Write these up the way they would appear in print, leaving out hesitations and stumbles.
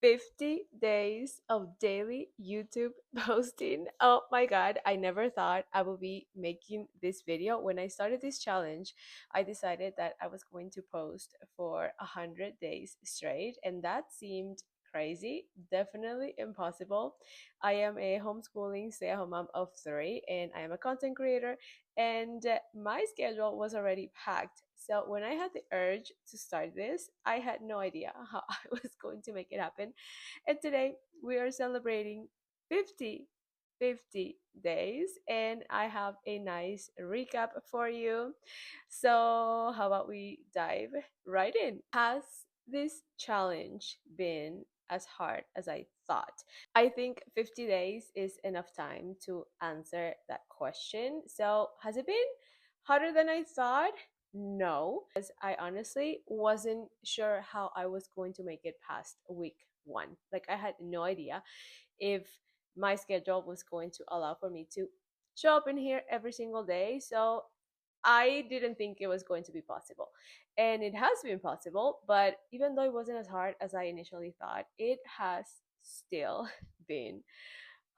50 days of daily YouTube posting. Oh my God, I never thought I would be making this video. When I started this challenge, I decided that I was going to post for 100 days straight, and that seemed crazy, definitely impossible. I am a homeschooling stay-at-home mom of three, and I am a content creator, and my schedule was already packed. So when I had the urge to start this, I had no idea how I was going to make it happen. And today we are celebrating 50, 50 days, and I have a nice recap for you. So, how about we dive right in? Has this challenge been as hard as I thought? I think 50 days is enough time to answer that question. So, has it been harder than I thought? No, because I honestly wasn't sure how I was going to make it past week one. Like, I had no idea if my schedule was going to allow for me to show up in here every single day. So, I didn't think it was going to be possible. And it has been possible, but even though it wasn't as hard as I initially thought, it has still been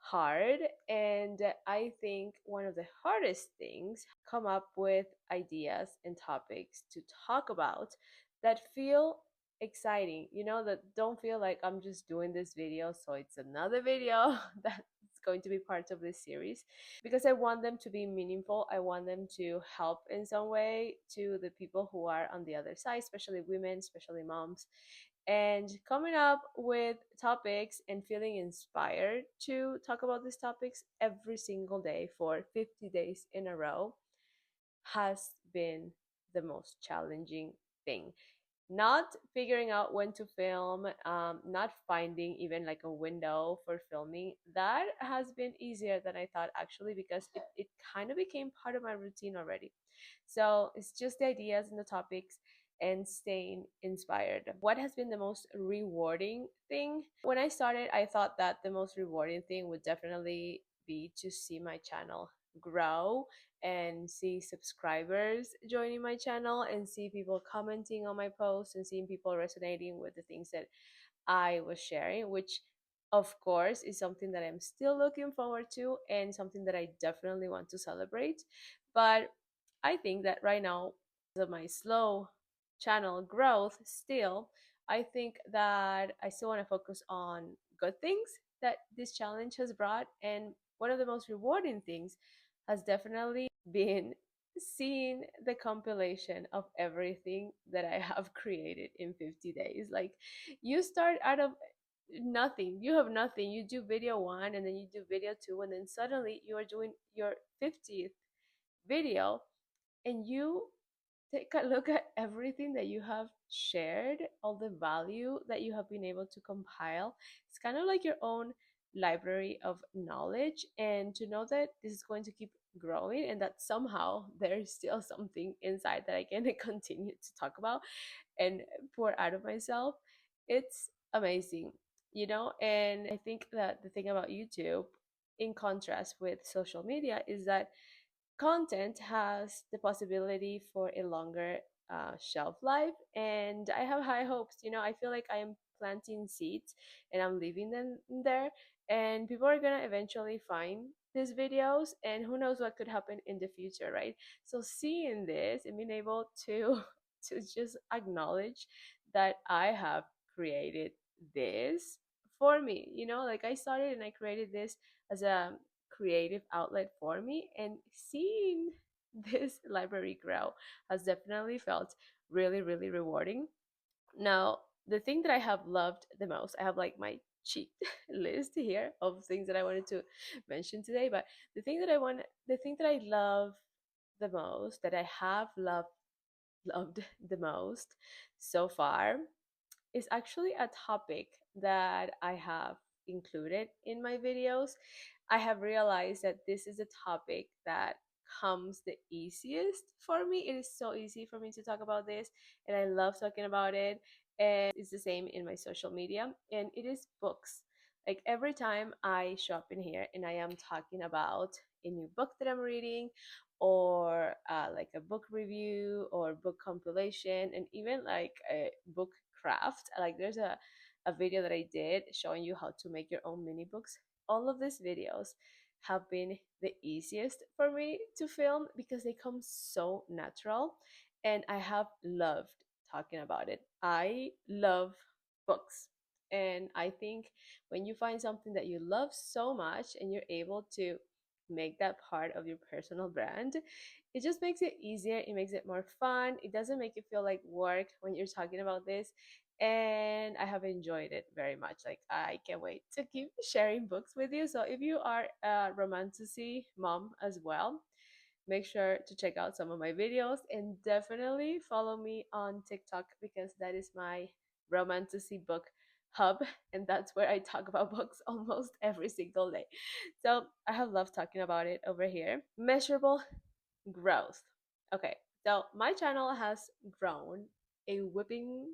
hard. And I think one of the hardest things come up with ideas and topics to talk about that feel exciting, that don't feel like I'm just doing this video so it's another video that's going to be part of this series, because I want them to be meaningful. I want them to help in some way to the people who are on the other side, especially women, especially moms, and coming up with topics and feeling inspired to talk about these topics every single day for 50 days in a row has been the most challenging thing. Not figuring out when to film, not finding even like a window for filming, that has been easier than I thought, actually, because it kind of became part of my routine already. So it's just the ideas and the topics and staying inspired. What has been the most rewarding thing? When I started, I thought that the most rewarding thing would definitely be to see my channel grow and see subscribers joining my channel and see people commenting on my posts and seeing people resonating with the things that I was sharing, which of course is something that I'm still looking forward to and something that I definitely want to celebrate. But I think that right now, because of my slow channel growth, still, I think that I still want to focus on good things that this challenge has brought. And one of the most rewarding things has definitely been seeing the compilation of everything that I have created in 50 days. Like, you start out of nothing, you have nothing, you do video one and then you do video two, and then suddenly you are doing your 50th video, and you take a look at everything that you have shared, all the value that you have been able to compile. It's kind of like your own library of knowledge, and to know that this is going to keep growing and that somehow there's still something inside that I can continue to talk about and pour out of myself, it's amazing, And I think that the thing about YouTube, in contrast with social media, is that content has the possibility for a longer shelf life, and I have high hopes. I feel like I am planting seeds and I'm leaving them there, and people are gonna eventually find these videos, and who knows what could happen in the future, right? So seeing this and being able to to just acknowledge that I have created this for me, like I started and I created this as a creative outlet for me, and seeing this library grow has definitely felt really, really rewarding. Now, the thing that I have loved the most, I have like my cheat list here of things that I wanted to mention today, but the thing that I love the most, that I have loved the most so far, is actually a topic that I have included in my videos. I have realized that this is a topic that comes the easiest for me. It is so easy for me to talk about this, and I love talking about it. And it's the same in my social media, and it is books. Like, every time I show up in here and I am talking about a new book that I'm reading, or like a book review or book compilation, and even like a book craft, like there's a a video that I did showing you how to make your own mini books. All of these videos have been the easiest for me to film because they come so natural, and I have loved talking about it. I love books. And I think when you find something that you love so much and you're able to make that part of your personal brand, it just makes it easier. It makes it more fun. It doesn't make it feel like work when you're talking about this. And I have enjoyed it very much. Like, I can't wait to keep sharing books with you. So if you are a romantasy mom as well, make sure to check out some of my videos, and definitely follow me on TikTok because that is my romantasy book hub, and that's where I talk about books almost every single day. So I have loved talking about it over here. Measurable growth. Okay, so my channel has grown a whipping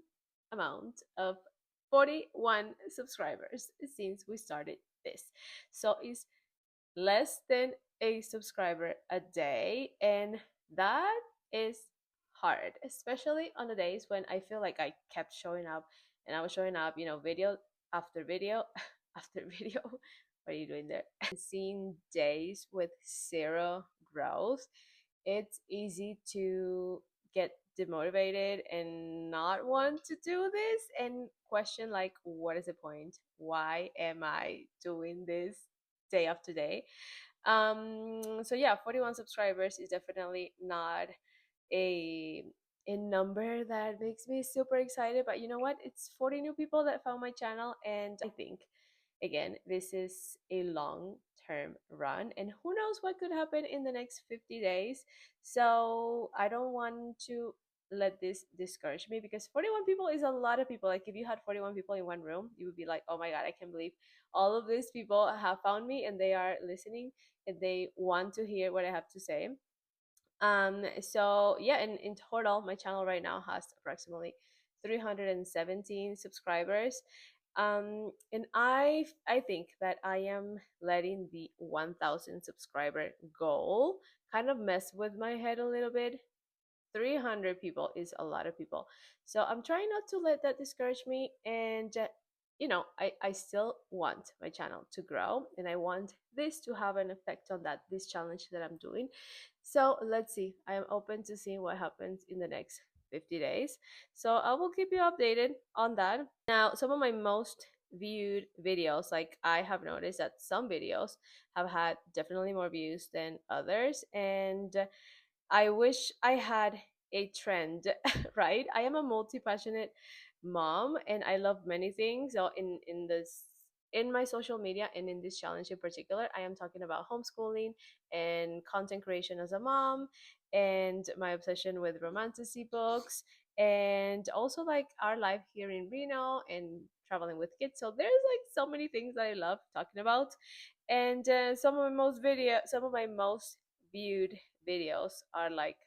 amount of 41 subscribers since we started this. So it's less than a subscriber a day, and that is hard, especially on the days when I feel like I kept showing up, and I was showing up, video after video after video. What are you doing there? Seeing days with zero growth, it's easy to get demotivated and not want to do this and question, like, what is the point? Why am I doing this day after day? So yeah, 41 subscribers is definitely not a a number that makes me super excited, but you know what, it's 40 new people that found my channel, and I think, again, this is a long term run, and who knows what could happen in the next 50 days. So I don't want to let this discourage me, because 41 people is a lot of people. Like, if you had 41 people in one room, you would be like, oh my god, I can't believe all of these people have found me and they are listening and they want to hear what I have to say. So yeah, in total, my channel right now has approximately 317 subscribers. And I think that I am letting the 1,000 subscriber goal kind of mess with my head a little bit. 300 people is a lot of people. So I'm trying not to let that discourage me. And, I still want my channel to grow, and I want this to have an effect on that, this challenge that I'm doing. So let's see. I am open to seeing what happens in the next 50 days. So I will keep you updated on that. Now, some of my most viewed videos, like, I have noticed that some videos have had definitely more views than others. And I wish I had a trend, right? I am a multi-passionate mom and I love many things. So in my social media and in this challenge in particular, I am talking about homeschooling and content creation as a mom, and my obsession with romantasy books, and also like our life here in Reno and traveling with kids. So there's like so many things that I love talking about. And some of my most viewed videos are like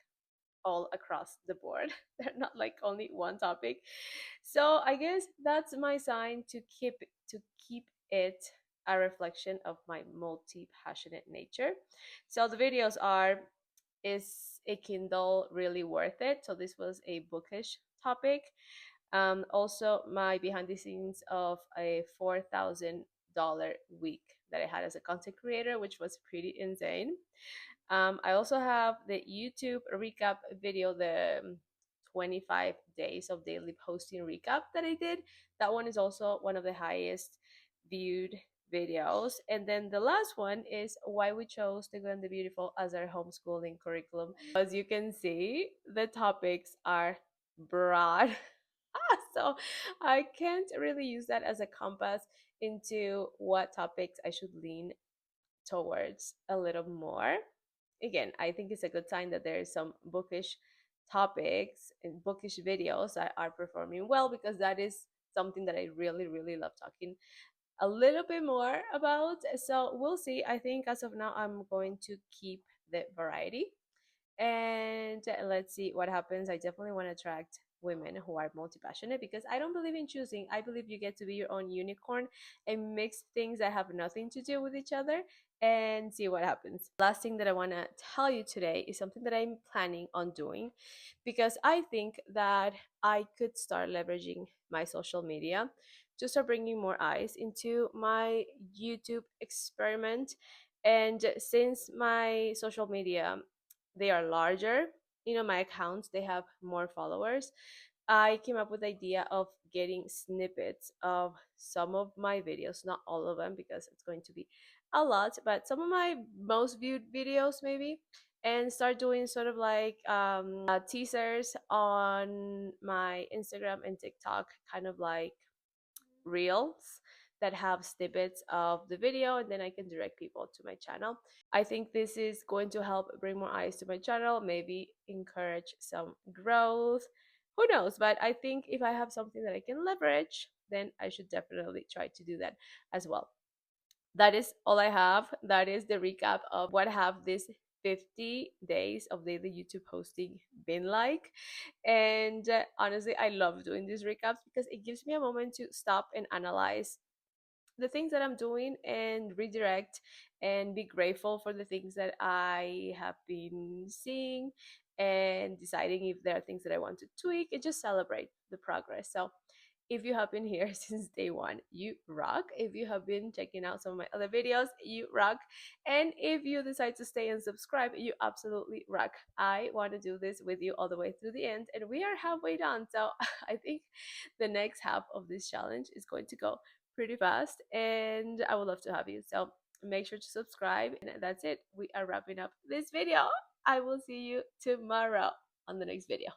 all across the board. They're not like only one topic. So I guess that's my sign to keep it a reflection of my multi-passionate nature. So the videos are: is a Kindle really worth it? So this was a bookish topic. Also, my behind the scenes of a $4,000 week that I had as a content creator, which was pretty insane. I also have the YouTube recap video, the 25 days of daily posting recap that I did. That one is also one of the highest viewed videos. And then the last one is why we chose The Good and the Beautiful as our homeschooling curriculum. As you can see, the topics are broad. So I can't really use that as a compass into what topics I should lean towards a little more. Again, I think it's a good sign that there's some bookish topics and bookish videos that are performing well, because that is something that I really, really love talking a little bit more about. So we'll see. I think as of now, I'm going to keep the variety, and let's see what happens. I definitely want to attract women who are multi-passionate, because I don't believe in choosing. I believe you get to be your own unicorn and mix things that have nothing to do with each other and see what happens. Last thing that I want to tell you today is something that I'm planning on doing, because I think that I could start leveraging my social media to start bringing more eyes into my YouTube experiment. And since my social media, they are larger, my accounts, they have more followers, I came up with the idea of getting snippets of some of my videos, not all of them because it's going to be a lot, but some of my most viewed videos maybe, and start doing sort of like teasers on my Instagram and TikTok, kind of like reels that have snippets of the video, and then I can direct people to my channel. I think this is going to help bring more eyes to my channel, maybe encourage some growth. Who knows? But I think if I have something that I can leverage, then I should definitely try to do that as well. That is all I have. That is the recap of what have this 50 days of daily YouTube posting been like. And honestly, I love doing these recaps because it gives me a moment to stop and analyze the things that I'm doing and redirect and be grateful for the things that I have been seeing and deciding if there are things that I want to tweak and just celebrate the progress. So if you have been here since day one, you rock. If you have been checking out some of my other videos, you rock. And if you decide to stay and subscribe, you absolutely rock. I want to do this with you all the way through the end, and we are halfway done. So I think the next half of this challenge is going to go pretty fast, and I would love to have you. So make sure to subscribe, and that's it. We are wrapping up this video. I will see you tomorrow on the next video.